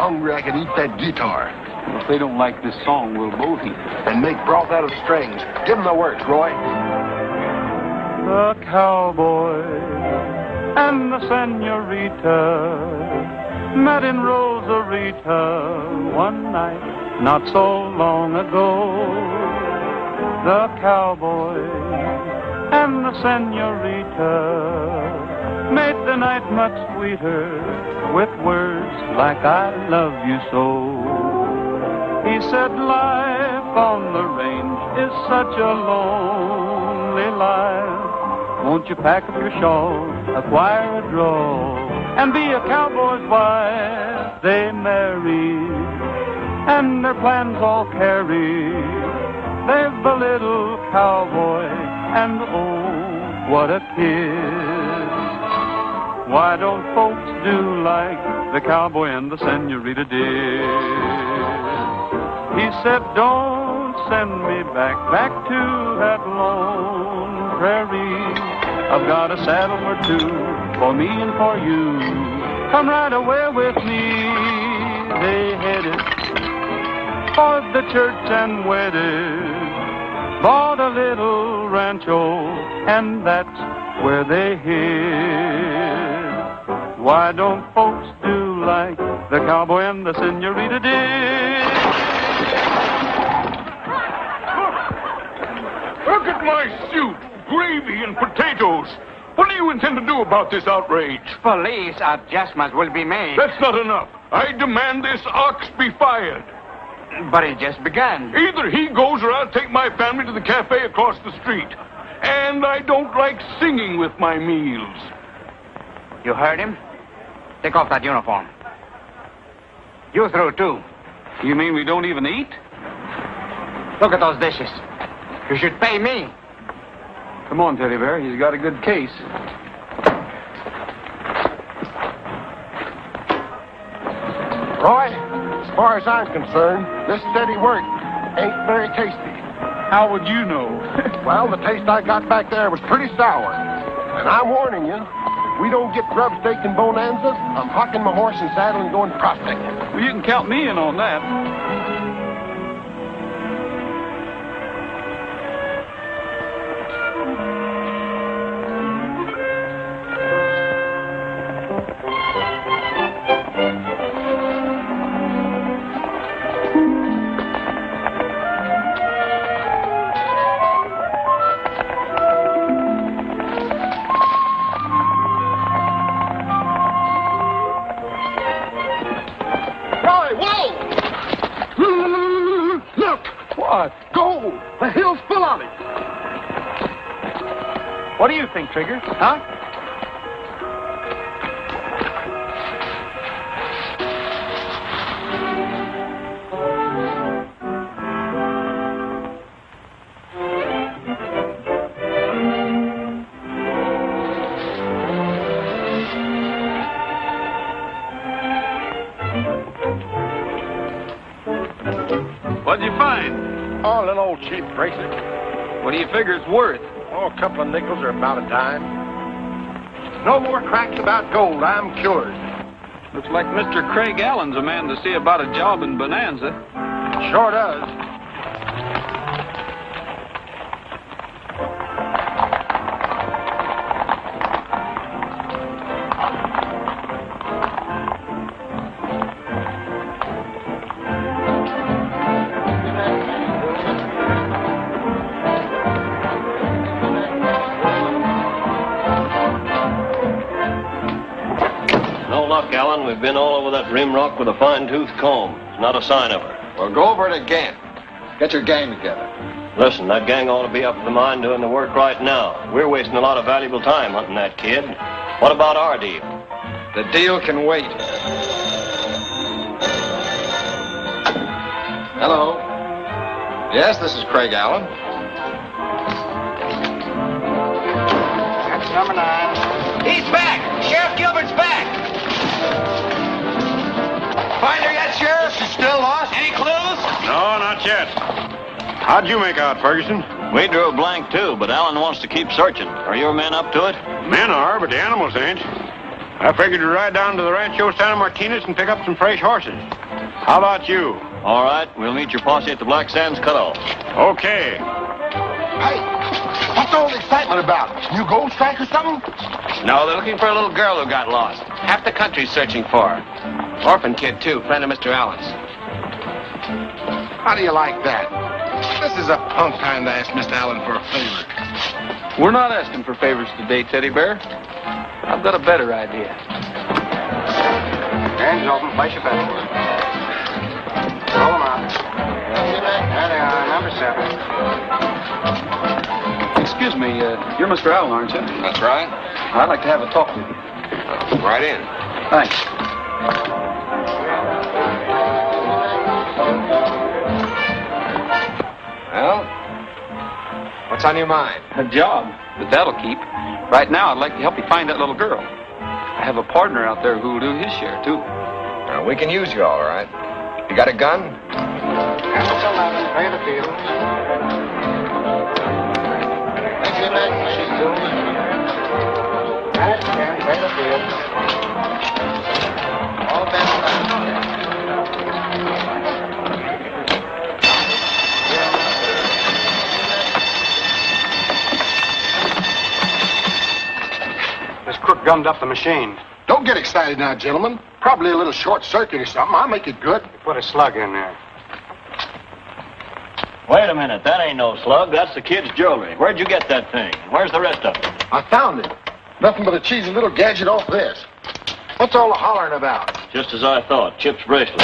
hungry I can eat that guitar. If they don't like this song, we'll both eat it. And make broth out of strings. Give them the works, Roy. The cowboy and the senorita met in Rosarita one night not so long ago. The cowboy and the senorita made the night much sweeter with words like I love you so. He said life on the range is such a lonely life. Won't you pack up your shawl, acquire a draw, and be a cowboy's wife? They married, and their plans all carried. They've a little cowboy, and oh, what a kiss. Why don't folks do like the cowboy and the senorita did? He said, don't send me back to that lone prairie. I've got a saddle or two for me and for you. Come right away with me. They headed for the church and wedded. Bought a little rancho, and that's where they hid. Why don't folks do like the cowboy and the senorita did? Look at my suit, gravy and potatoes. What do you intend to do about this outrage? Police adjustments will be made. That's not enough. I demand this ox be fired. But it just began. Either he goes or I'll take my family to the cafe across the street. And I don't like singing with my meals. You heard him? Take off that uniform. You through, too. You mean we don't even eat? Look at those dishes. You should pay me. Come on, Teddy Bear. He's got a good case. Roy, as far as I'm concerned, this steady work ain't very tasty. How would you know? Well, the taste I got back there was pretty sour. And I'm warning you, if we don't get grub steak and bonanza, I'm hocking my horse and saddle and going prospecting. Well, you can count me in on that. What do you think, Trigger? Huh? What'd you find? Oh, a little old cheap bracelet. What do you figure it's worth? Oh, a couple of nickels are about a dime. No more cracks about gold, I'm cured. Looks like Mr. Craig Allen's a man to see about a job in Bonanza. Sure does. Allen, we've been all over that rim rock with a fine-tooth comb. Not a sign of her. Well, go over it again. Get your gang together. Listen, that gang ought to be up at the mine doing the work right now. We're wasting a lot of valuable time hunting that kid. What about our deal? The deal can wait. Hello. Yes, this is Craig Allen. That's number 9. He's back! Sheriff Gilbert's back! Find her yet, Sheriff? She's still lost? Any clues? No, not yet. How'd you make out, Ferguson? We drew a blank, too, but Allen wants to keep searching. Are your men up to it? Men are, but the animals ain't. I figured to ride down to the Rancho Santa Martinez and pick up some fresh horses. How about you? All right, we'll meet your posse at the Black Sands Cutoff. Okay. Hey, what's all the excitement about? New gold strike or something? No, they're looking for a little girl who got lost. Half the country's searching for her. Orphan kid, too, friend of Mr. Allen's. How do you like that? This is a punk time to ask Mr. Allen for a favor. We're not asking for favors today, Teddy Bear. I've got a better idea. Hands open, place your bets. Roll them out. There they are, number 7. Excuse me, you're Mr. Allen, aren't you? That's right. I'd like to have a talk with you. Right in. Thanks. Well, what's on your mind? A job, but that'll keep. Right now, I'd like to help you find that little girl. I have a partner out there who'll do his share, too. We can use you, all right. You got a gun? That's 11, pay the field. That's 10, pay the field. All bets. This crook gummed up the machine. Don't get excited now, gentlemen. Probably a little short circuit or something. I'll make it good. Put a slug in there. Wait a minute, that ain't no slug. That's the kid's jewelry. Where'd you get that thing? Where's the rest of it? I found it. Nothing but a cheesy little gadget off this. What's all the hollering about? Just as I thought, Chip's bracelet.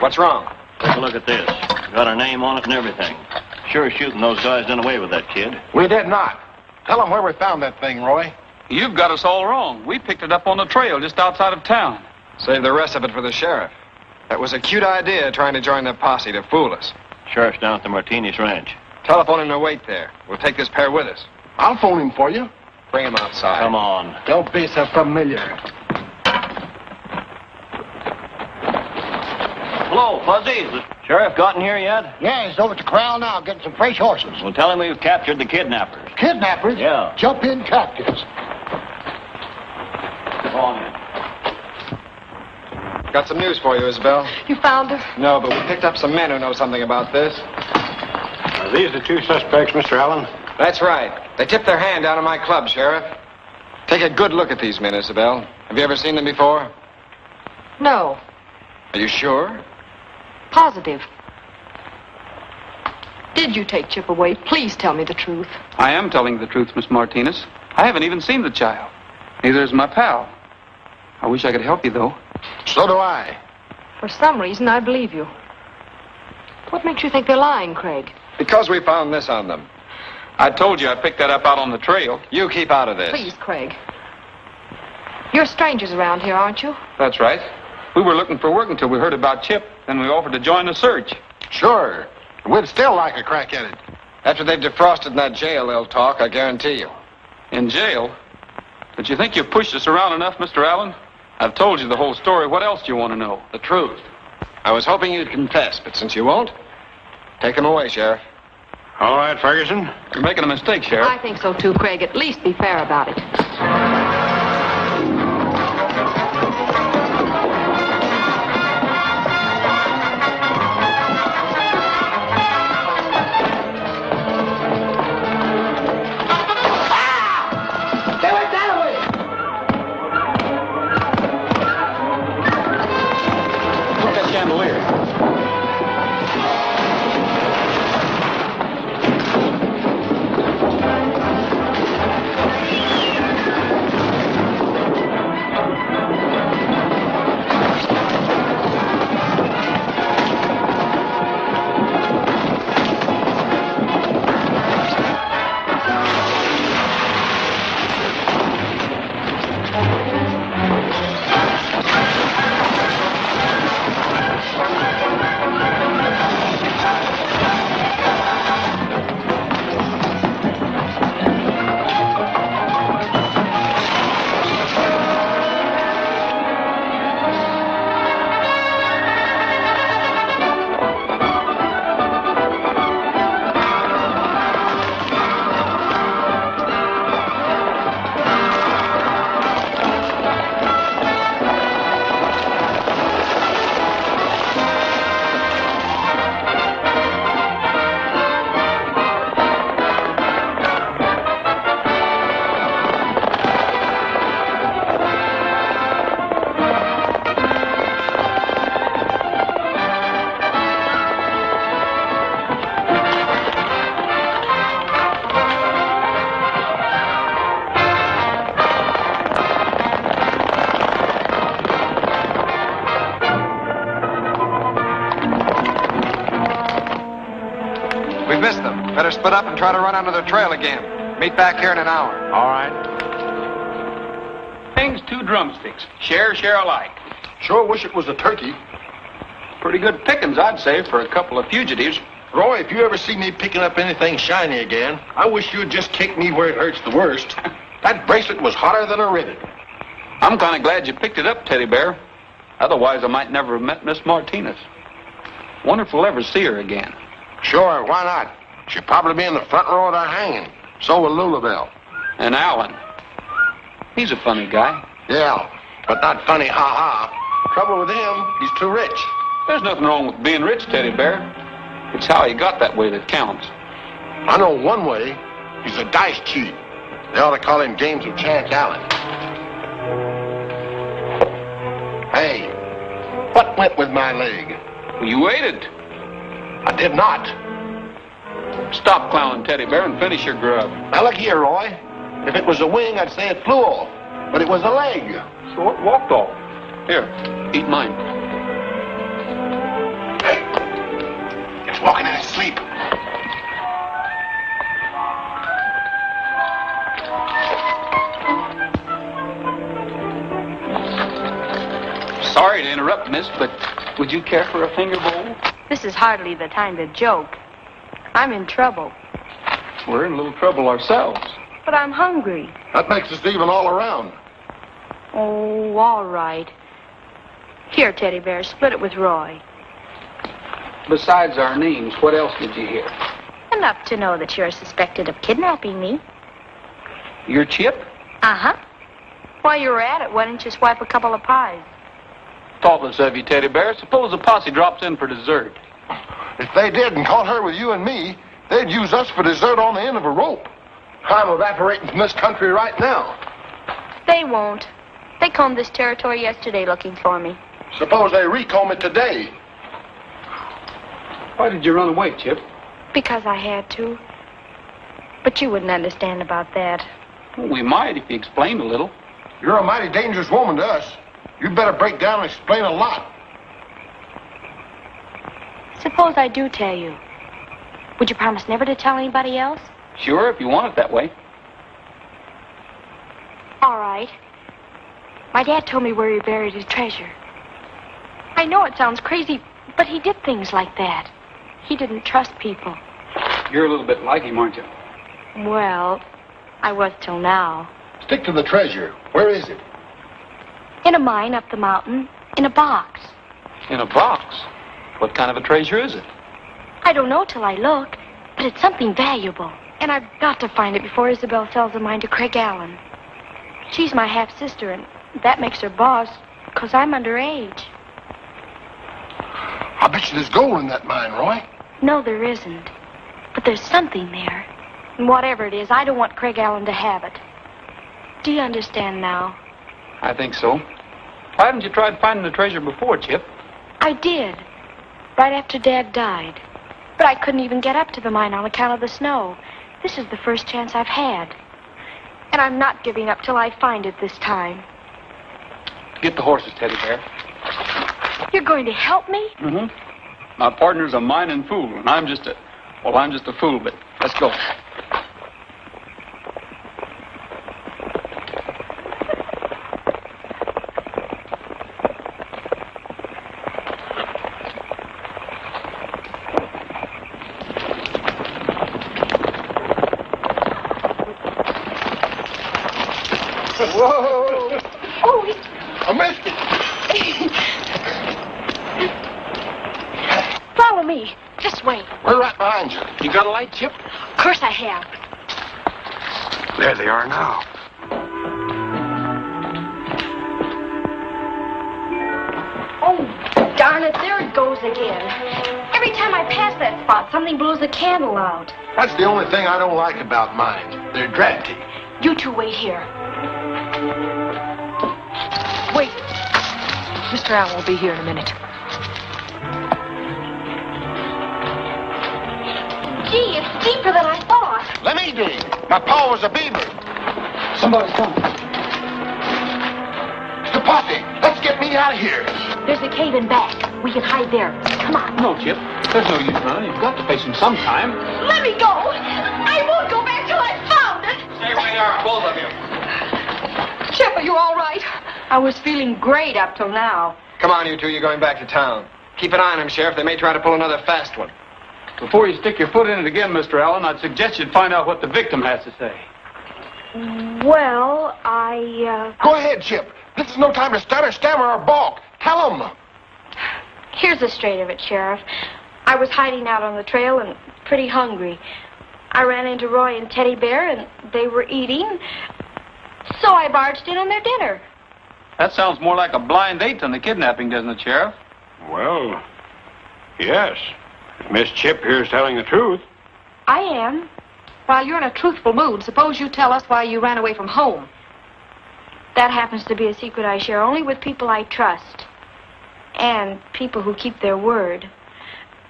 What's wrong? Take a look at this. Got our name on it and everything. Sure shooting those guys done away with that kid. We did not. Tell them where we found that thing, Roy. You've got us all wrong. We picked it up on the trail just outside of town. Save the rest of it for the sheriff. That was a cute idea, trying to join the posse to fool us. Sheriff's down at the Martinez Ranch. Telephone him to wait there. We'll take this pair with us. I'll phone him for you. Bring him outside. Come on. Don't be so familiar. Hello, Fuzzy. Is the sheriff gotten here yet? Yeah, he's over at the corral now getting some fresh horses. Well, tell him we've captured the kidnappers. Kidnappers? Yeah. Jump in captives. Go on in. Got some news for you, Isabel. You found her? No, but we picked up some men who know something about this. Are these the two suspects, Mr. Allen? That's right. They tipped their hand down at my club, Sheriff. Take a good look at these men, Isabel. Have you ever seen them before? No. Are you sure? Positive. Did you take Chip away? Please tell me the truth. I am telling the truth, Miss Martinez. I haven't even seen the child. Neither is my pal. I wish I could help you, though. So do I. For some reason, I believe you. What makes you think they're lying, Craig? Because we found this on them. I told you I picked that up out on the trail. You keep out of this. Please, Craig. You're strangers around here, aren't you? That's right. We were looking for work until we heard about Chip. Then we offered to join the search. Sure. We'd still like a crack at it. After they've defrosted in that jail, they'll talk, I guarantee you. In jail? But you think you've pushed us around enough, Mr. Allen? I've told you the whole story. What else do you want to know? The truth. I was hoping you'd confess, but since you won't, take them away, Sheriff. All right, Ferguson. You're making a mistake, Sheriff. I think so, too, Craig. At least be fair about it. split up and try to run onto the trail again. Meet back here in an hour. All right. Things 2 drumsticks. Share alike. Sure wish it was a turkey. Pretty good pickings, I'd say, for a couple of fugitives. Roy, if you ever see me picking up anything shiny again, I wish you'd just kick me where it hurts the worst. That bracelet was hotter than a rivet. I'm kind of glad you picked it up, Teddy Bear. Otherwise, I might never have met Miss Martinez. Wonder if we'll ever see her again. Sure, why not? She'll probably be in the front row of the hanging. So will Lulabelle. And Alan. He's a funny guy. Yeah, but not funny, ha-ha. Trouble with him, he's too rich. There's nothing wrong with being rich, Teddy Bear. It's how he got that way that counts. I know one way. He's a dice cheat. They ought to call him Games of Chance Allen. Hey, what went with my leg? You waited. I did not. Stop clowning, Teddy Bear, and finish your grub. Now look here, Roy. If it was a wing, I'd say it flew off. But it was a leg. So it walked off. Here, eat mine. Hey, it's walking in his sleep. Sorry to interrupt, miss, but would you care for a finger bowl? This is hardly the time to joke. I'm in trouble, We're in a little trouble ourselves. but I'm hungry. That makes us even all around. Oh, all right. Here, Teddy Bear, split it with Roy. Besides our names, what else did you hear? Enough to know that you're suspected of kidnapping me. Your Chip? Uh-huh. While you were at it, why didn't you swipe a couple of pies? Thoughtless of you, Teddy Bear. Suppose the posse drops in for dessert. If they did and caught her with you and me, they'd use us for dessert on the end of a rope. I'm evaporating from this country right now. They won't. They combed this territory yesterday looking for me. Suppose they recomb it today. Why did you run away, Chip? Because I had to. But you wouldn't understand about that. Well, we might if you explained a little. You're a mighty dangerous woman to us. You'd better break down and explain a lot. Suppose I do tell you. Would you promise never to tell anybody else? Sure, if you want it that way. All right. My dad told me where he buried his treasure. I know it sounds crazy, but he did things like that. He didn't trust people. You're a little bit like him, aren't you? Well, I was till now. Stick to the treasure. Where is it? In a mine up the mountain, in a box. In a box? What kind of a treasure is it? I don't know till I look, but it's something valuable. And I've got to find it before Isabel sells the mine to Craig Allen. She's my half-sister, and that makes her boss, because I'm underage. I bet you there's gold in that mine, Roy. No, there isn't. But there's something there. And whatever it is, I don't want Craig Allen to have it. Do you understand now? I think so. Why haven't you tried finding the treasure before, Chip? I did. Right after Dad died. But I couldn't even get up to the mine on account of the snow. This is the first chance I've had. And I'm not giving up till I find it this time. Get the horses, Teddy Bear. You're going to help me? Mm-hmm. My partner's a mining fool, and I'm just a fool, but let's go. Whoa! Oh, I missed it. follow me. This way. We're right behind you. You got a light, Chip? Of course I have. There they are now. Oh, darn it. There it goes again. Every time I pass that spot, something blows a candle out. That's the only thing I don't like about mines. They're drafty. You two wait here. Wait. Mr. Allen will be here in a minute. Gee, it's deeper than I thought. Let me dig. My paw was a beaver. Somebody's coming. The posse. Let's get me out of here. There's a cave in back. We can hide there. Come on. No, Chip. There's no use running. You've got to face him sometime. Let me go. I won't go back till I've found it. Stay where you are, both of you. Chip, are you all right? I was feeling great up till now. Come on, you two. You're going back to town. Keep an eye on them, Sheriff. They may try to pull another fast one. Before you stick your foot in it again, Mr. Allen, I'd suggest you find out what the victim has to say. Well, Go ahead, Chip. This is no time to stutter, stammer, or balk. Tell them. Here's the straight of it, Sheriff. I was hiding out on the trail and pretty hungry. I ran into Roy and Teddy Bear, and they were eating, so I barged in on their dinner. That sounds more like a blind date than a kidnapping, doesn't it, Sheriff? Well, yes. If Miss Chip here's telling the truth. I am. While you're in a truthful mood, suppose you tell us why you ran away from home. That happens to be a secret I share only with people I trust. And people who keep their word.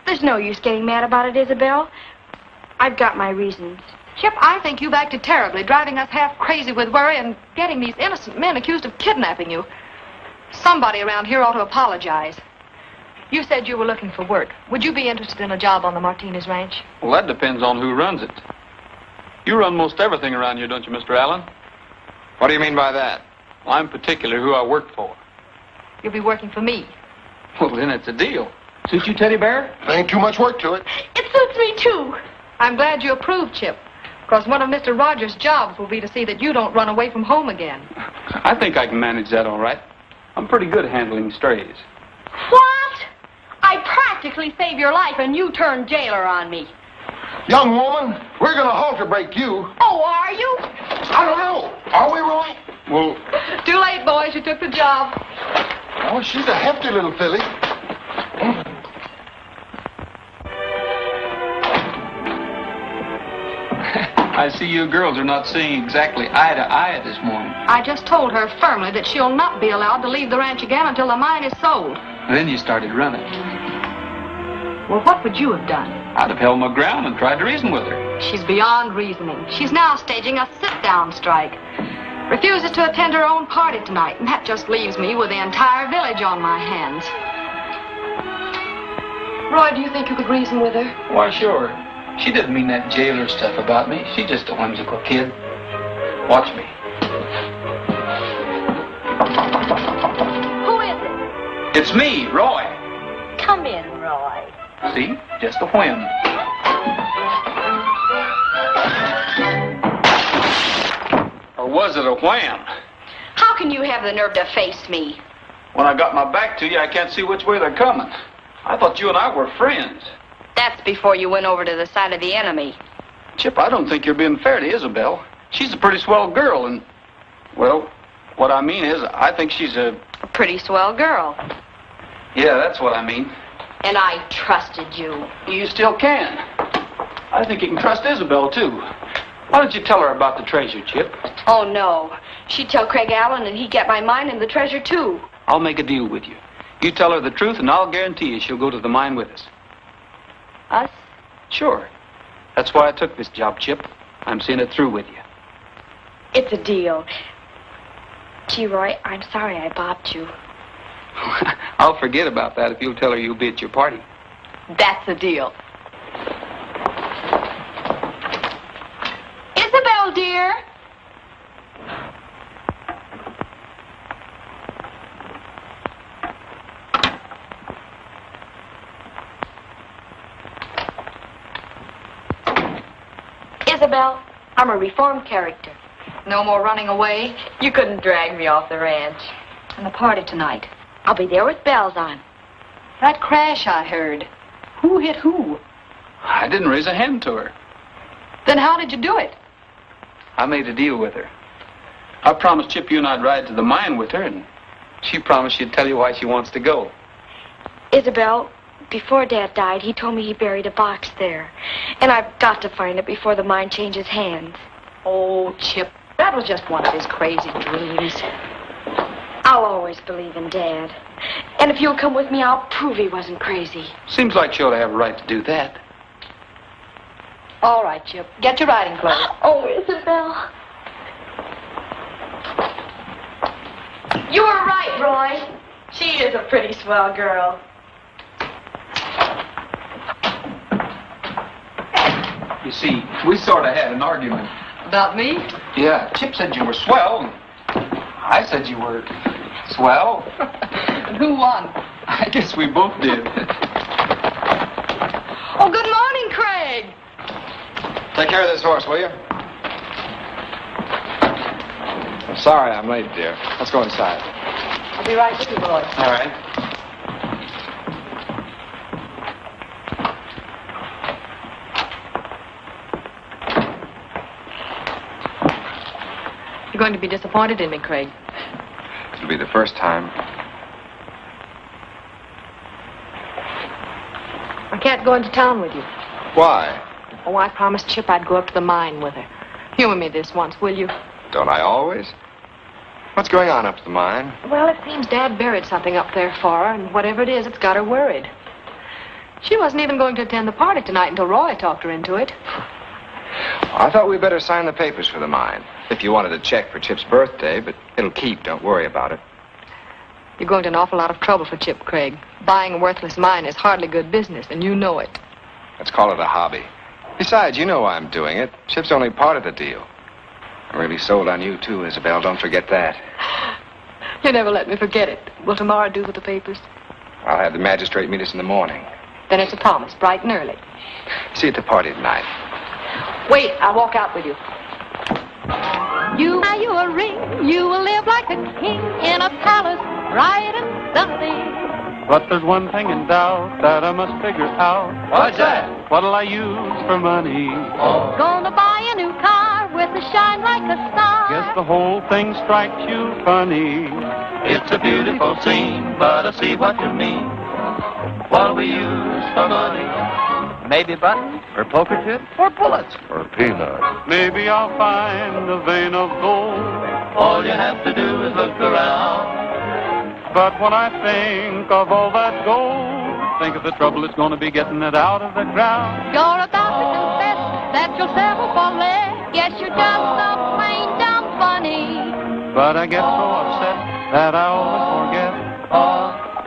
There's no use getting mad about it, Isabel. I've got my reasons. Chip, I think you've acted terribly, driving us half crazy with worry and getting these innocent men accused of kidnapping you. Somebody around here ought to apologize. You said you were looking for work. Would you be interested in a job on the Martinez Ranch? Well, that depends on who runs it. You run most everything around here, don't you, Mr. Allen? What do you mean by that? Well, I'm particular who I work for. You'll be working for me. Well, then it's a deal. Suit you, Teddy Bear? There ain't too much work to it. It suits me, too. I'm glad you approve, Chip, because one of Mr. Rogers' jobs will be to see that you don't run away from home again. I think I can manage that all right. I'm pretty good at handling strays. What? I practically saved your life, and you turned jailer on me. Young woman, we're going to halter break you. Oh, are you? I don't know. Are we, Roy? Well, Too late, boys. You took the job. Oh, she's a hefty little filly. I see you girls are not seeing exactly eye to eye this morning. I just told her firmly that she'll not be allowed to leave the ranch again until the mine is sold. Then you started running. Well, what would you have done? I'd have held my ground and tried to reason with her. She's beyond reasoning. She's now staging a sit-down strike. Refuses to attend her own party tonight, and that just leaves me with the entire village on my hands. Roy, do you think you could reason with her? Why, sure. She didn't mean that jailer stuff about me. She's just a whimsical kid. Watch me. Who is it? It's me, Roy. Come in, Roy. See? Just a whim. Or was it a wham? How can you have the nerve to face me? When I got my back to you, I can't see which way they're coming. I thought you and I were friends. That's before you went over to the side of the enemy. Chip, I don't think you're being fair to Isabel. She's a pretty swell girl, and, well, what I mean is, I think she's a pretty swell girl. Yeah, that's what I mean. And I trusted you. You still can. I think you can trust Isabel, too. Why don't you tell her about the treasure, Chip? Oh, no. She'd tell Craig Allen, and he'd get my mine and the treasure, too. I'll make a deal with you. You tell her the truth, and I'll guarantee you she'll go to the mine with us. Us? Sure. That's why I took this job, Chip. I'm seeing it through with you. It's a deal. Gee, Roy, I'm sorry I bopped you. I'll forget about that if you'll tell her you'll be at your party. That's a deal. Isabel, dear. Isabel, I'm a reformed character. No more running away. You couldn't drag me off the ranch. And the party tonight. I'll be there with bells on. That crash I heard. Who hit who? I didn't raise a hand to her. Then how did you do it? I made a deal with her. I promised Chip you and I'd ride to the mine with her, and she promised she'd tell you why she wants to go. Isabel, before Dad died, he told me he buried a box there. And I've got to find it before the mine changes hands. Oh, Chip, that was just one of his crazy dreams. I'll always believe in Dad. And if you'll come with me, I'll prove he wasn't crazy. Seems like she ought to have a right to do that. All right, Chip. Get your riding clothes. Oh, Isabel. You were right, Roy. She is a pretty swell girl. You see, we sort of had an argument. About me? Yeah, Chip said you were swell. I said you were swell. And who won? I guess we both did. Oh, good morning, Craig. Take care of this horse, will you? Sorry I'm late, dear. Let's go inside. I'll be right with you, boys. All right. You're going to be disappointed in me, Craig. It'll be the first time. I can't go into town with you. Why? Oh, I promised Chip I'd go up to the mine with her. Humor me this once, will you? Don't I always? What's going on up at the mine? Well, it seems Dad buried something up there for her, and whatever it is, it's got her worried. She wasn't even going to attend the party tonight until Roy talked her into it. I thought we'd better sign the papers for the mine. If you wanted a check for Chip's birthday, but it'll keep, don't worry about it. You're going to an awful lot of trouble for Chip, Craig. Buying a worthless mine is hardly good business, and you know it. Let's call it a hobby. Besides, you know why I'm doing it. Chip's only part of the deal. I'm really sold on you, too, Isabel. Don't forget that. You never let me forget it. Will tomorrow do with the papers? I'll have the magistrate meet us in the morning. Then it's a promise, bright and early. See you at the party tonight. Wait, I'll walk out with you. You buy you a ring, you will live like a king in a palace, bright and sunny. But there's one thing in doubt that I must figure out. What's that? What'll I use for money? Gonna buy a new car with a shine like a star. Guess the whole thing strikes you funny. It's a beautiful scene, but I see what you mean. What'll we use for money? Maybe buttons, For poker chips? or bullets. Or peanuts? Maybe I'll find a vein of gold. All you have to do is look around. But when I think of all that gold, think of the trouble it's going to be getting it out of the ground. You're about to confess that you'll settle for less. Guess you're just so plain dumb funny. But I get so upset that I always forget.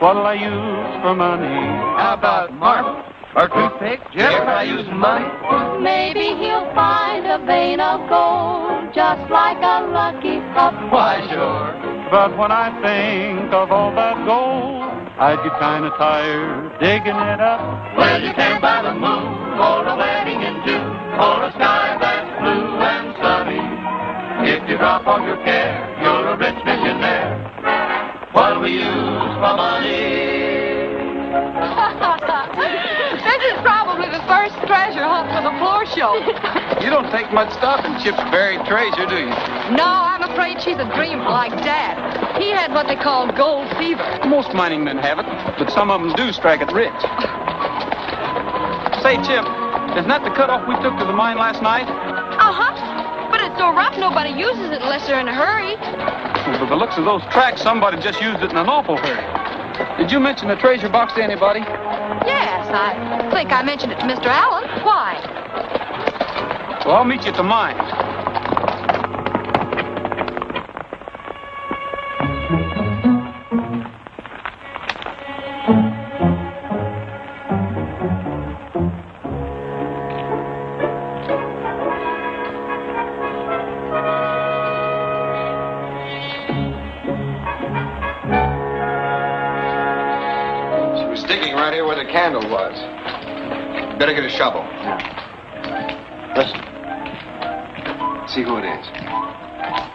What'll I use for money? How about marble? Or toothpick? If I use money? Maybe he'll find a vein of gold, just like a lucky pup. Why, sure. But when I think of all that gold, I'd get kind of tired digging it up. Well, you can buy the moon, or a wedding in June, or a sky that's blue and sunny. If you drop all your care, you're a rich millionaire. What'll we use for money? This is probably the first treasure hunt for the floor show. You don't take much stock in Chip's buried treasure, do you? No, I'm afraid she's a dreamer like Dad. He had what they call gold fever. Most mining men have it, but some of them do strike it rich. Say, Chip, isn't that the cutoff we took to the mine last night? Uh-huh. But it's so rough, nobody uses it unless they're in a hurry. Well, by the looks of those tracks, somebody just used it in an awful hurry. Did you mention the treasure box to anybody? Yes, I think I mentioned it to Mr. Allen. Why? Well, I'll meet you at the mine. Right here where the candle was. Better get a shovel. Listen. See who it is.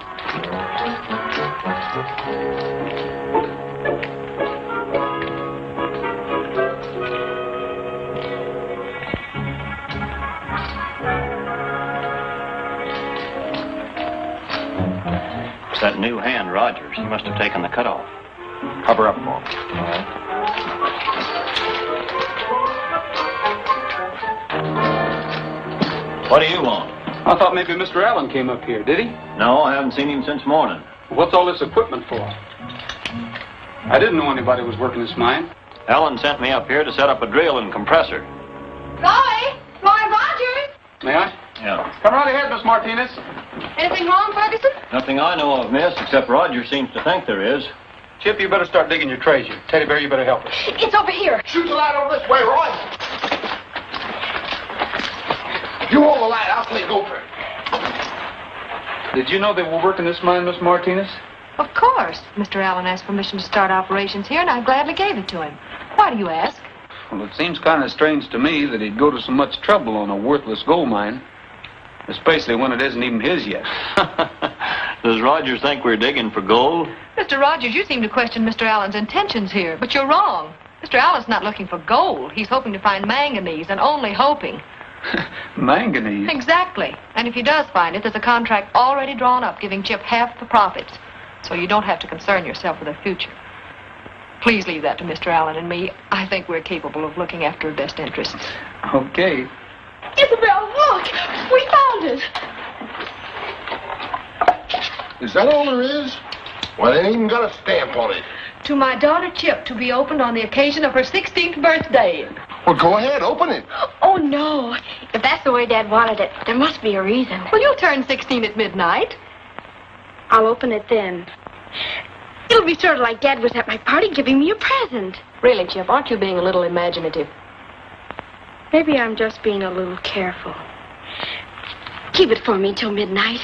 It's that new hand, Rogers. He must have taken the cutoff. Cover up for him. All right. What do you want? I thought maybe Mr. Allen came up here, did he? No, I haven't seen him since morning. What's all this equipment for? I didn't know anybody was working this mine. Allen sent me up here to set up a drill and compressor. Roy! Rogers! May I? Yeah. Come right ahead, Miss Martinez. Anything wrong, Ferguson? Nothing I know of, miss, except Roger seems to think there is. Chip, you better start digging your treasure. Teddy Bear, you better help us. It's over here. Shoot the light over this way, Roy. You hold the light. I'll play gopher. Did you know they were working this mine, Miss Martinez? Of course. Mr. Allen asked permission to start operations here, and I gladly gave it to him. Why do you ask? Well, it seems kind of strange to me that he'd go to so much trouble on a worthless gold mine, especially when it isn't even his yet. Does Rogers think we're digging for gold? Mr. Rogers, you seem to question Mr. Allen's intentions here, but you're wrong. Mr. Allen's not looking for gold. He's hoping to find manganese, and only hoping. Manganese? Exactly. And if he does find it, there's a contract already drawn up giving Chip half the profits. So you don't have to concern yourself with the future. Please leave that to Mr. Allen and me. I think we're capable of looking after her best interests. Okay. Isabel, look! We found it! Is that all there is? Well, it ain't even got a stamp on it. To my daughter Chip, to be opened on the occasion of her 16th birthday. Well, go ahead, open it. Oh, no. If that's the way Dad wanted it, there must be a reason. Well, you turned 16 at midnight. I'll open it then. It'll be sort of like Dad was at my party giving me a present. Really, Chip, aren't you being a little imaginative? Maybe I'm just being a little careful. Keep it for me till midnight.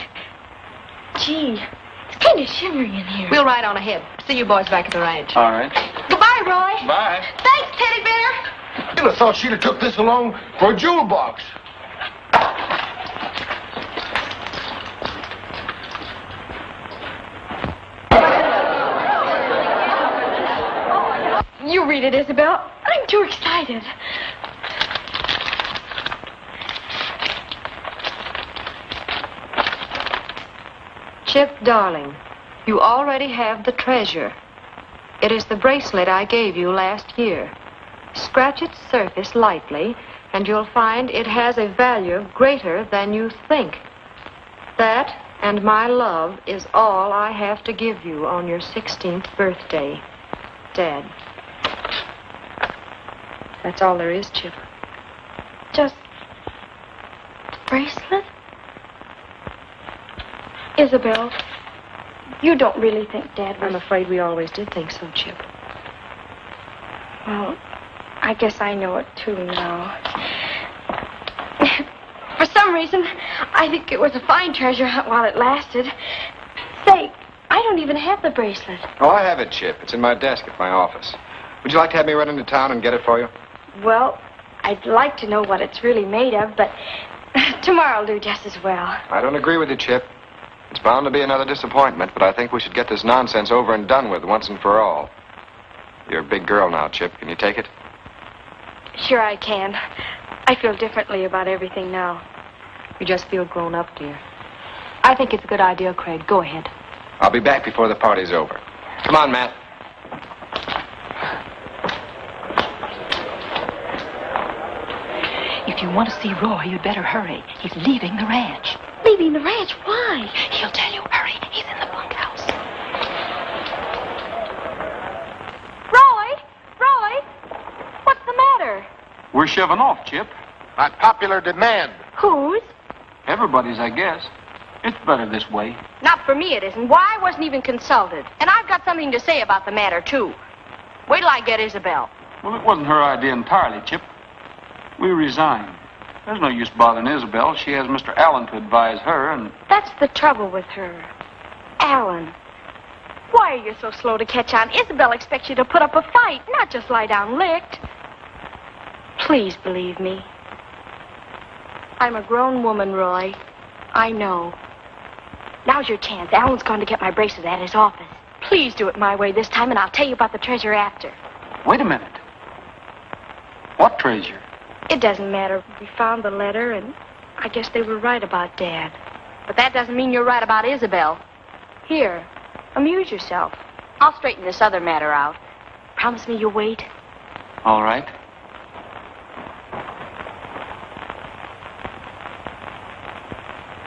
Gee, it's kind of shivering in here. We'll ride on ahead. See you boys back at the ranch. All right. Goodbye, Roy. Bye. Thanks, Teddy Bear. You'd have thought she'd have took this along for a jewel box. You read it, Isabel. I'm too excited. Chip, darling, you already have the treasure. It is the bracelet I gave you last year. Scratch its surface lightly, and you'll find it has a value greater than you think. That and my love is all I have to give you on your 16th birthday, Dad. That's all there is, Chip. Just the bracelet? Isabel, you don't really think Dad was... I'm afraid we always did think so, Chip. Well, I guess I know it too now. For some reason, I think it was a fine treasure hunt while it lasted. Say, I don't even have the bracelet. Oh, I have it, Chip. It's in my desk at my office. Would you like to have me run into town and get it for you? Well, I'd like to know what it's really made of, but tomorrow'll do just as well. I don't agree with you, Chip. It's bound to be another disappointment, but I think we should get this nonsense over and done with once and for all. You're a big girl now, Chip. Can you take it? Sure I can. I feel differently about everything now. You just feel grown up, dear. I think it's a good idea, Craig. Go ahead. I'll be back before the party's over. Come on, Matt. If you want to see Roy, you'd better hurry. He's leaving the ranch. Leaving the ranch? Why? He'll tell you. Hurry. He's in the bunkhouse. Roy! What's the matter? We're shoving off, Chip. By popular demand. Whose? Everybody's, I guess. It's better this way. Not for me, it isn't. Why, I wasn't even consulted. And I've got something to say about the matter, too. Wait till I get Isabel. Well, it wasn't her idea entirely, Chip. We resigned. There's no use bothering Isabel. She has Mr. Allen to advise her, and... That's the trouble with her. Alan. Why are you so slow to catch on? Isabel expects you to put up a fight, not just lie down licked. Please believe me. I'm a grown woman, Roy. I know. Now's your chance. Alan's going to get my bracelet at his office. Please do it my way this time, and I'll tell you about the treasure after. Wait a minute. What treasure? It doesn't matter. We found the letter, and I guess they were right about Dad. But that doesn't mean you're right about Isabel. Here, amuse yourself. I'll straighten this other matter out. Promise me you'll wait. All right.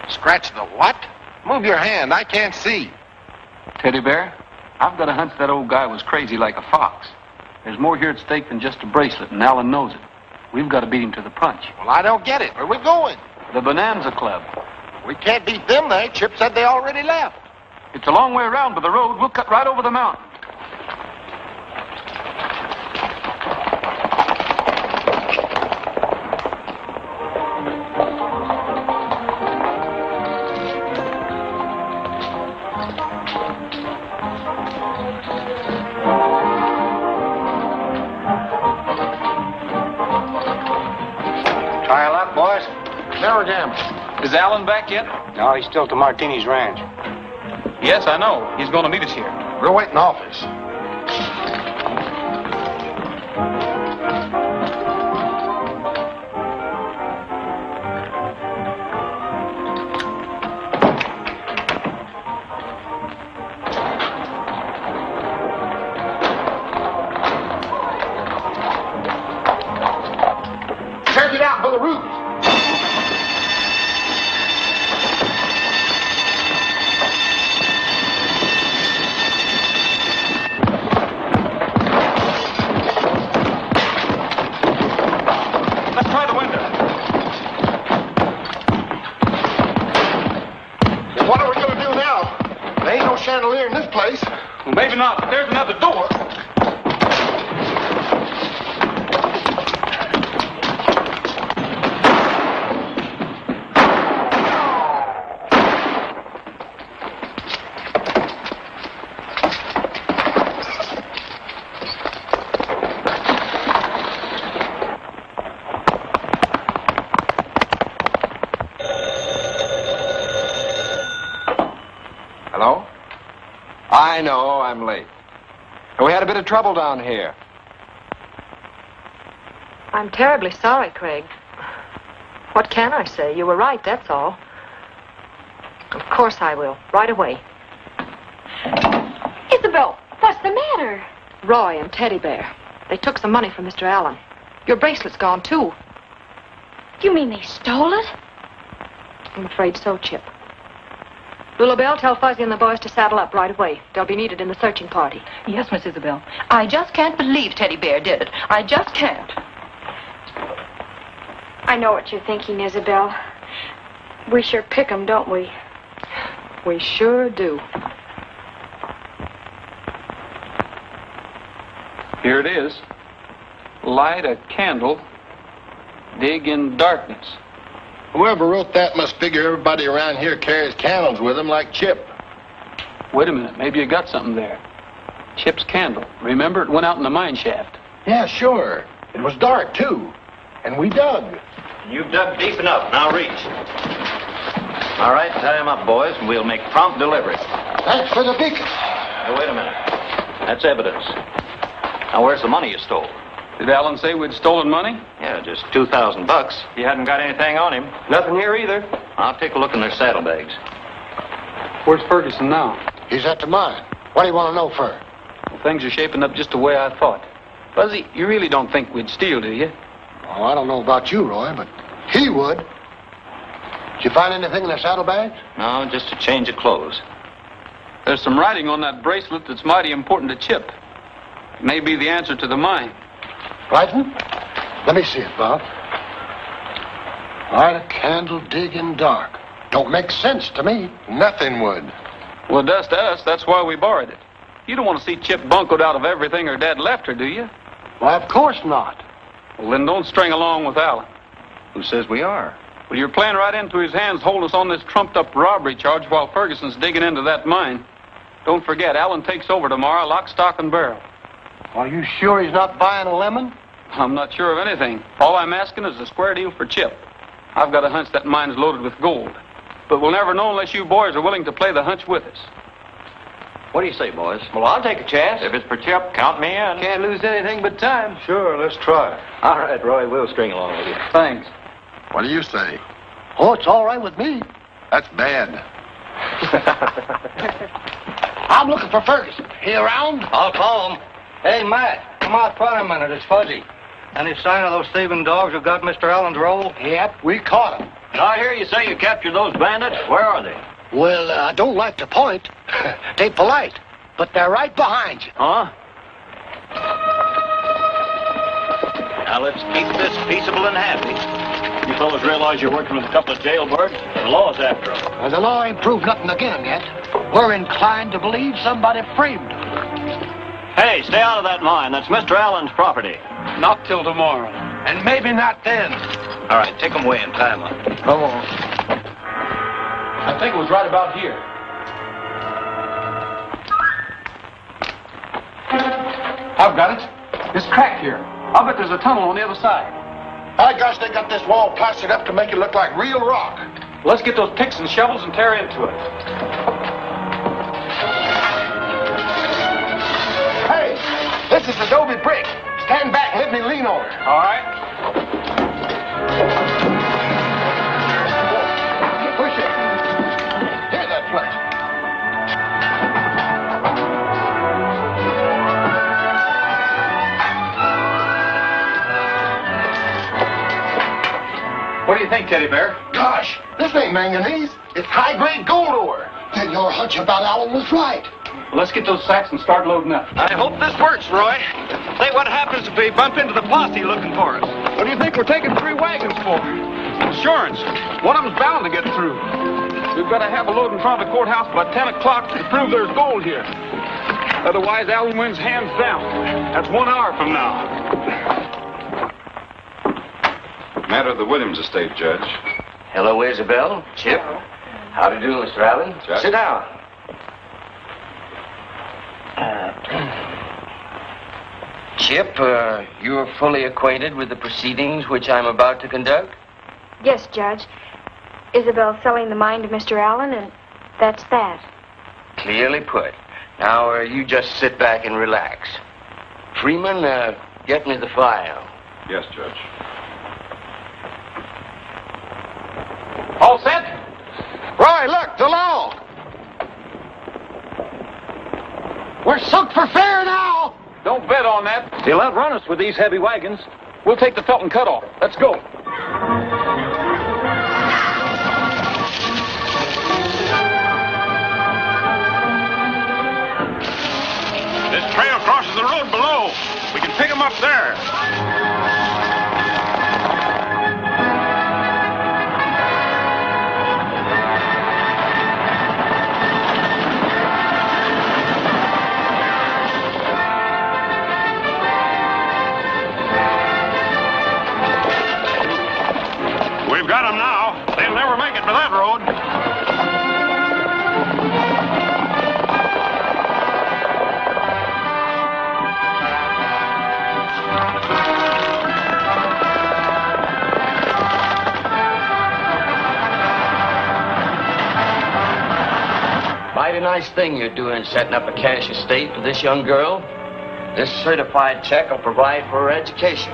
Scratch the what? Move your hand. I can't see. Teddy Bear, I've got a hunch that old guy was crazy like a fox. There's more here at stake than just a bracelet, and Alan knows it. We've got to beat him to the punch. Well, I don't get it. Where are we going? The Bonanza Club. We can't beat them there. Chip said they already left. It's a long way around by the road. We'll cut right over the mountain. Narragansett. Is Allen back yet? No, he's still to Martini's ranch. Yes, I know. He's going to meet us here. We're waiting office. Check it out for the roots. Let's try the window. What are we going to do now? There ain't no chandelier in this place. Well, maybe not, but there's another door. Hello? I know, I'm late. We had a bit of trouble down here. I'm terribly sorry, Craig. What can I say? You were right, that's all. Of course I will. Right away. Isabel, what's the matter? Roy and Teddy Bear. They took some money from Mr. Allen. Your bracelet's gone, too. You mean they stole it? I'm afraid so, Chip. Lulabelle, tell Fuzzy and the boys to saddle up right away. They'll be needed in the searching party. Yes, Miss Isabel. I just can't believe Teddy Bear did it. I just can't. I know what you're thinking, Isabel. We sure pick 'em, don't we? We sure do. Here it is. Light a candle, dig in darkness. Whoever wrote that must figure everybody around here carries candles with them like Chip. Wait a minute, maybe you got something there. Chip's candle. Remember, it went out in the mine shaft. Yeah, sure. It was dark, too. And we dug. You've dug deep enough. Now reach. All right, tie him up, boys, and we'll make prompt delivery. Thanks for the beacon. Now, wait a minute. That's evidence. Now, where's the money you stole? Did Allen say we'd stolen money? Yeah, just $2,000. He hadn't got anything on him. Nothing here either. I'll take a look in their saddlebags. Where's Ferguson now? He's at the mine. What do you want to know for? Well, things are shaping up just the way I thought. Fuzzy, you really don't think we'd steal, do you? Oh, I don't know about you, Roy, but he would. Did you find anything in their saddlebags? No, just a change of clothes. There's some writing on that bracelet that's mighty important to Chip. It may be the answer to the mine. Writing? Let me see it, Bob. Light a candle, dig in dark. Don't make sense to me. Nothing would. Well, it does to us. That's why we borrowed it. You don't want to see Chip buncoed out of everything her dad left her, do you? Why, of course not. Well, then don't string along with Allen. Who says we are? Well, you're playing right into his hands, holding us on this trumped-up robbery charge while Ferguson's digging into that mine. Don't forget, Allen takes over tomorrow, lock, stock, and barrel. Are you sure he's not buying a lemon? I'm not sure of anything. All I'm asking is a square deal for Chip. I've got a hunch that mine's loaded with gold. But we'll never know unless you boys are willing to play the hunch with us. What do you say, boys? Well, I'll take a chance. If it's for Chip, count me in. Can't lose anything but time. Sure, let's try. All right, Roy, we'll string along with you. Thanks. What do you say? Oh, it's all right with me. That's bad. I'm looking for Ferguson. He around? I'll call him. Hey, Matt, come out front a minute. It's Fuzzy. Any sign of those thieving dogs who got Mr. Allen's roll? Yep, we caught him. I hear you say you captured those bandits. Where are they? Well, I don't like to point. They polite, but they're right behind you. Huh? Now let's keep this peaceable and happy. You fellas realize you're working with a couple of jailbirds? The law's after them. Well, the law ain't proved nothing against them yet. We're inclined to believe somebody framed them. Hey, stay out of that mine. That's Mr. Allen's property. Not till tomorrow. And maybe not then. All right, take them away and tie them up. Come on. I think it was right about here. I've got it. It's cracked here. I'll bet there's a tunnel on the other side. By gosh, they got this wall plastered up to make it look like real rock. Let's get those picks and shovels and tear into it. Hey, this is adobe brick. Stand back and let me lean on it. All right. Push it. Hear that flex. What do you think, Teddy Bear? Gosh, this ain't manganese. It's high-grade gold ore. Then your hunch about Allen was right. Let's get those sacks and start loading up. I hope this works, Roy. Say, what happens if we bump into the posse looking for us? What do you think we're taking 3 wagons for? Insurance. One of them's bound to get through. We've got to have a load in front of the courthouse by 10 o'clock to prove there's gold here. Otherwise, Allen wins hands down. That's 1 hour from now. Matter of the Williams estate, Judge. Hello, Isabel. Chip. How do you do, Mr. Allen? Judge. Sit down. Chip, you're fully acquainted with the proceedings which I'm about to conduct? Yes, Judge. Isabel's selling the mine to Mr. Allen, and that's that. Clearly put. Now, you just sit back and relax. Freeman, get me the file. Yes, Judge. All set? Roy, look, the law. We're sunk for fair now. Don't bet on that. They'll outrun us with these heavy wagons. We'll take the Felton cutoff. Let's go. This trail crosses the road below. We can pick them up there. We've got them now. They'll never make it to that road. Mighty nice thing you're doing, setting up a cash estate for this young girl. This certified check will provide for her education.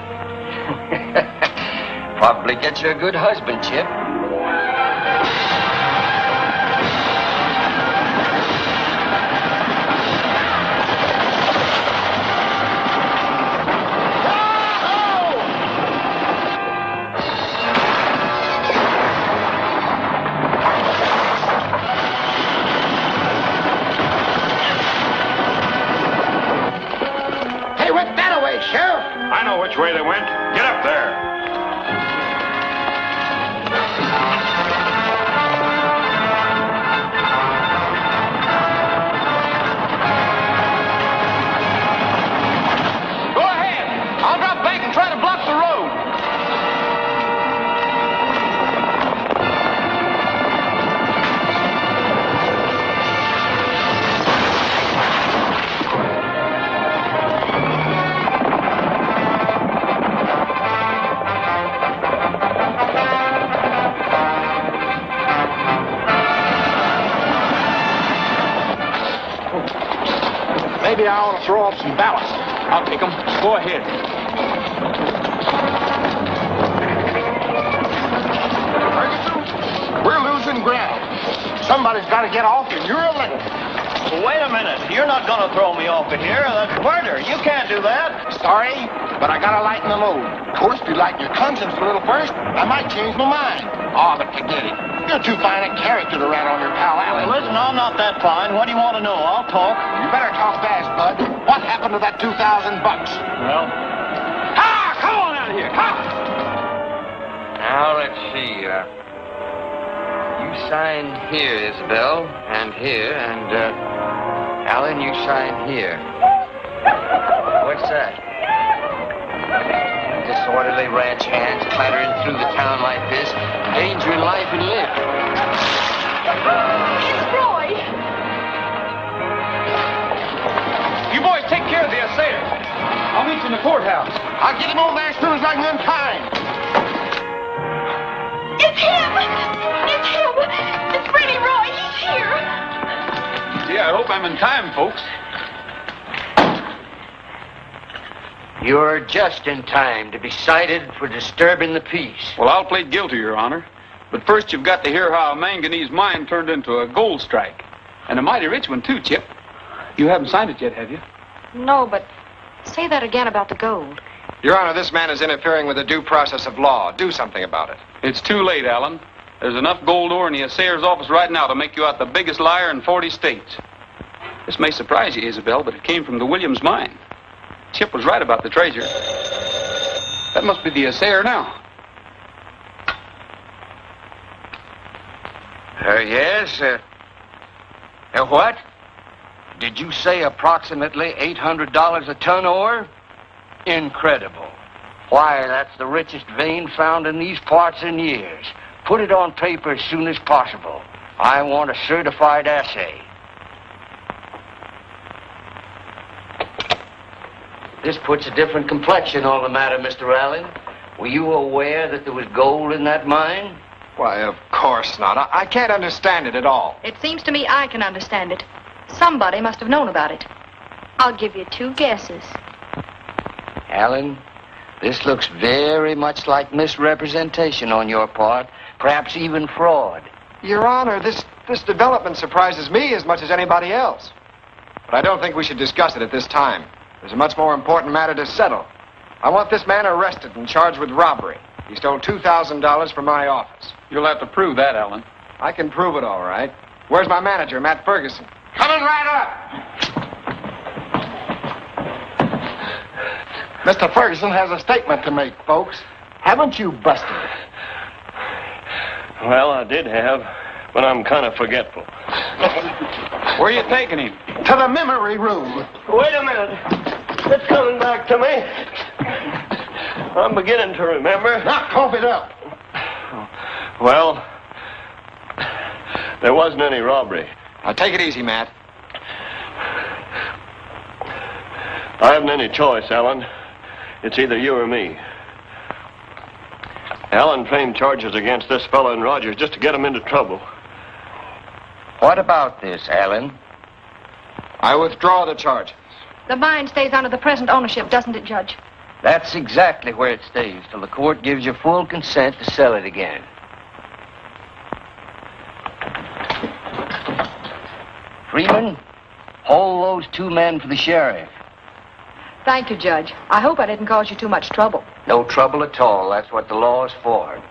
Probably get you a good husband, Chip. They went that way, Sheriff. I know which way they went. Get up there. Go ahead. I'll drop back and try to block the road. Maybe I ought to throw off some ballast. I'll take them. Go ahead. We're losing ground. Somebody's got to get off, and you're elected. Wait a minute. You're not going to throw me off of here. That's murder. You can't do that. Sorry, but I got to lighten the load. Of course, if you lighten your conscience a little first, I might change my mind. Oh, but forget it. You're too fine a character to rat on your pal Allen. Listen, I'm not that fine. What do you want to know? I'll talk. You better talk fast, bud. What happened to that $2,000? Well. Ah, come on out of here. Ha! Now, let's see. You sign here, Isabel, and here, and, Alan, you sign here. What's that? Disorderly ranch hands clattering through the town like this, endangering life and limb. It's Roy. You boys take care of the assailants. I'll meet you in the courthouse. I'll get him over there as soon as I can untie him. him! It's him! It's Freddie Roy! He's here! Gee, I hope I'm in time, folks. You're just in time to be cited for disturbing the peace. Well, I'll plead guilty, Your Honor. But first, you've got to hear how a manganese mine turned into a gold strike. And a mighty rich one, too, Chip. You haven't signed it yet, have you? No, but say that again about the gold. Your Honor, this man is interfering with the due process of law. Do something about it. It's too late, Alan. There's enough gold ore in the assayer's office right now to make you out the biggest liar in 40 states. This may surprise you, Isabel, but it came from the Williams mine. Chip was right about the treasure. That must be the assayer now. Yes. What? Did you say approximately $800 a ton ore? Incredible. Why, that's the richest vein found in these parts in years. Put it on paper as soon as possible. I want a certified assay. This puts a different complexion on the matter, Mr. Allen. Were you aware that there was gold in that mine? Why, of course not. I can't understand it at all. It seems to me I can understand it. Somebody must have known about it. I'll give you 2 guesses. Allen, this looks very much like misrepresentation on your part, perhaps even fraud. Your Honor, this development surprises me as much as anybody else. But I don't think we should discuss it at this time. There's a much more important matter to settle. I want this man arrested and charged with robbery. He stole $2,000 from my office. You'll have to prove that, Alan. I can prove it all right. Where's my manager, Matt Ferguson? Coming right up. Mr. Ferguson has a statement to make, folks. Haven't you busted it? Well, I did have, but I'm kind of forgetful. Where are you taking him? To the memory room. Wait a minute. It's coming back to me. I'm beginning to remember. Now, cough it up. Well, there wasn't any robbery. Now, take it easy, Matt. I haven't any choice, Alan. It's either you or me. Alan framed charges against this fellow and Rogers just to get him into trouble. What about this, Allen? I withdraw the charges. The mine stays under the present ownership, doesn't it, Judge? That's exactly where it stays till the court gives you full consent to sell it again. Freeman, hold those 2 men for the sheriff. Thank you, Judge. I hope I didn't cause you too much trouble. No trouble at all. That's what the law is for.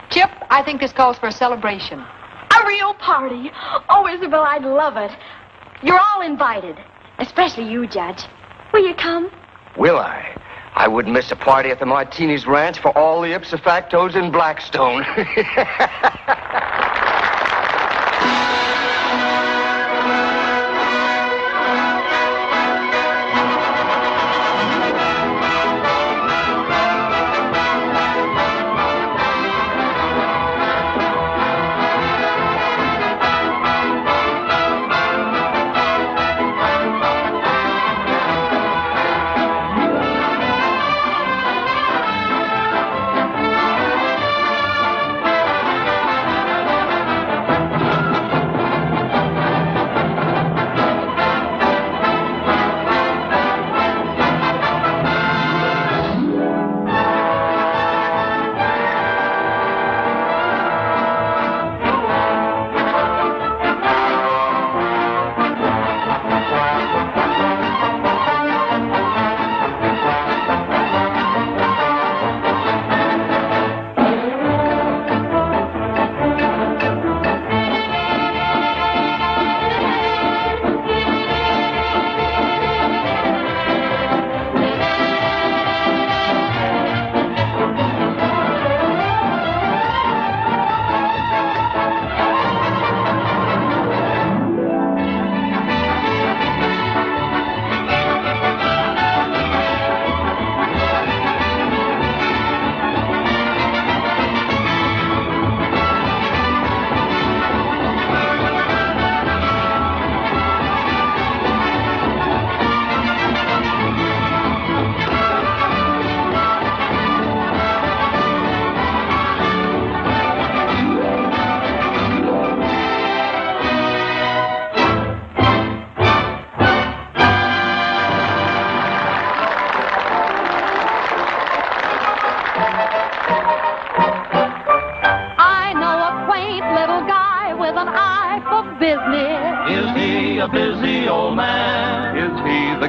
Chip, I think this calls for a celebration. A real party. Oh, Isabel, I'd love it. You're all invited. Especially you, Judge. Will you come? Will I? I wouldn't miss a party at the Martinez Ranch for all the ipsa factos in Blackstone.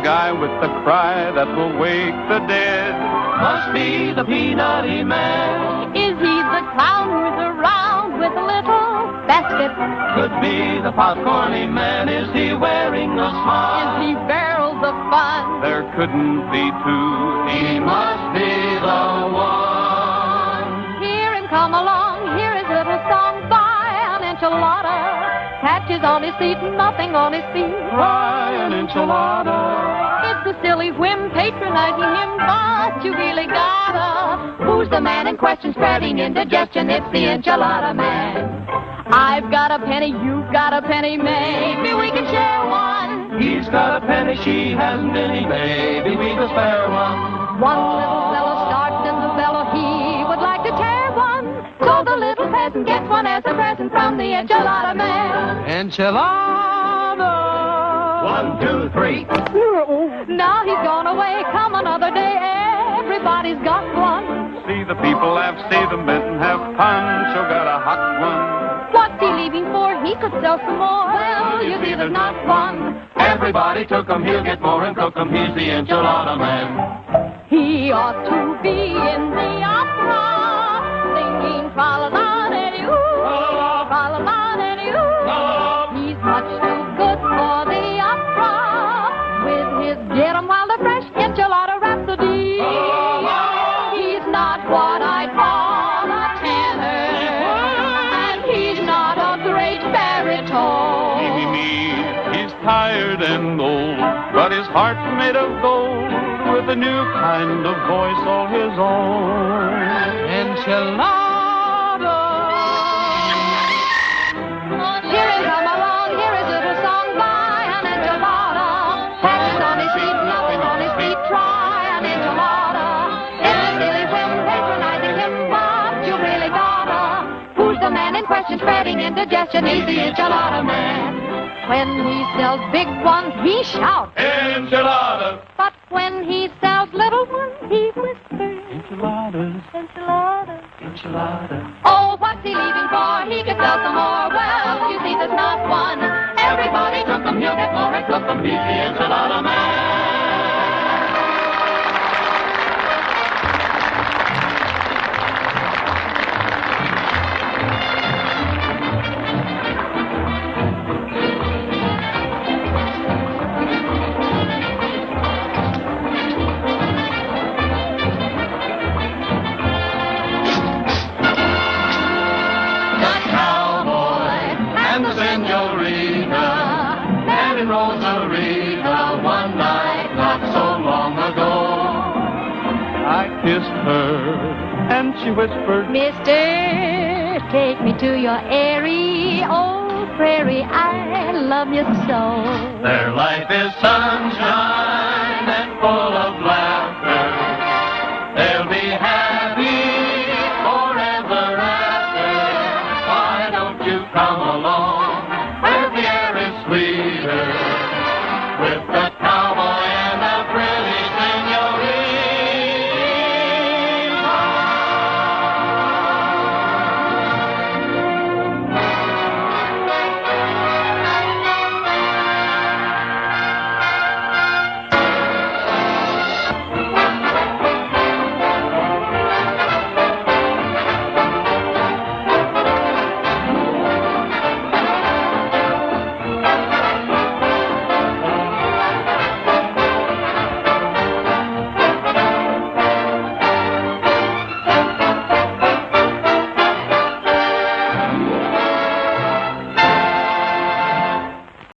guy with the cry that will wake the dead. Must be the peanutty man. Is he the clown who's around with a little basket? Could be the popcorny man. Is he wearing a smile? Is he barrels of fun? There couldn't be two. He must be the one. Hear him come along, hear his little song by an enchilada. Patches on his seat, nothing on his feet. Cry an enchilada. It's a silly whim patronizing him, but you really gotta. Who's the man in question spreading indigestion? It's the enchilada man. I've got a penny, you've got a penny, maybe we can share one. He's got a penny, she hasn't any, maybe we can spare one. One little fellow starts in the bellow, he would like to tear one. So the little peasant gets one as a present from the enchilada man. Enchilada. 1, 2, 3. Now he's gone away, come another day, everybody's got one. See the people laugh, see the men have Pancho got a hot one. What's he leaving for? He could sell some more. Well, you see, there's not one. Everybody took him, he'll get more and cook him. He's the enchilada man. He ought to be in the opera, singing tra-la-la-de-doo, tra-la-la-de-doo. He's much too good for the opera, with his get 'em while they're fresh enchilada rhapsody. He's not what I'd call a tenor, and he's not a great baritone. He's tired and old, but his heart's made of gold, with a new kind of voice all his own. Enchilada. Hear him come along, hear his little song by an enchilada. Patches on his feet, nothing on his feet, try an enchilada. It's a silly whim patronizing him, but you really gotta. Who's the man in question spreading indigestion? He's the enchilada man. When he sells big ones, he shouts, Enchilada. but when he sells little ones, he whispers, Enchiladas. enchilada. Enchilada. Oh, what's he leaving for? He could sell some more. Well, you see, there's not one. Everybody took them, he'll get more and cook them. He's the enchilada man. And the Senorita, and in Rosarita, one night not so long ago. I kissed her, and she whispered, Mister, take me to your airy old prairie. I love you so. Their life is sunshine.